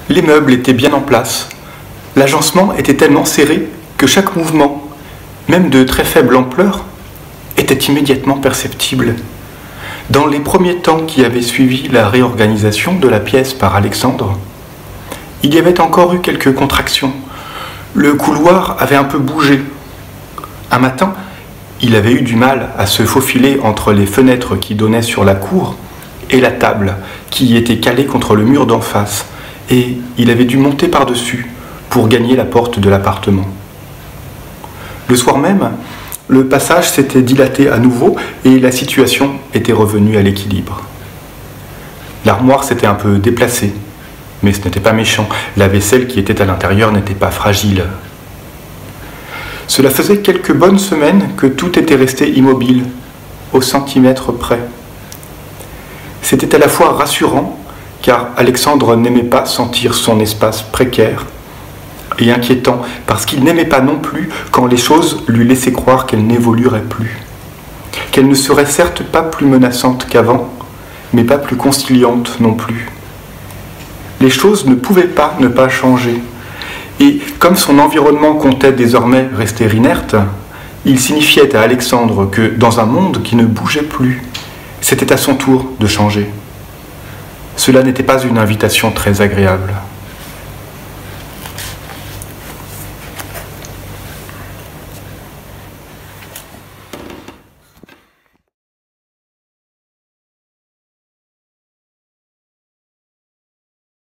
Les meubles étaient bien en place. L'agencement était tellement serré que chaque mouvement, même de très faible ampleur, était immédiatement perceptible. Dans les premiers temps qui avaient suivi la réorganisation de la pièce par Alexandre, il y avait encore eu quelques contractions. Le couloir avait un peu bougé. Un matin, il avait eu du mal à se faufiler entre les fenêtres qui donnaient sur la cour et la table qui était calée contre le mur d'en face, et il avait dû monter par-dessus pour gagner la porte de l'appartement. Le soir même, le passage s'était dilaté à nouveau et la situation était revenue à l'équilibre. L'armoire s'était un peu déplacée, mais ce n'était pas méchant. La vaisselle qui était à l'intérieur n'était pas fragile. Cela faisait quelques bonnes semaines que tout était resté immobile, au centimètre près. C'était à la fois rassurant, car Alexandre n'aimait pas sentir son espace précaire, et inquiétant, parce qu'il n'aimait pas non plus quand les choses lui laissaient croire qu'elles n'évolueraient plus, qu'elles ne seraient certes pas plus menaçantes qu'avant, mais pas plus conciliantes non plus. Les choses ne pouvaient pas ne pas changer, et comme son environnement comptait désormais rester inerte, il signifiait à Alexandre que dans un monde qui ne bougeait plus, c'était à son tour de changer. Cela n'était pas une invitation très agréable.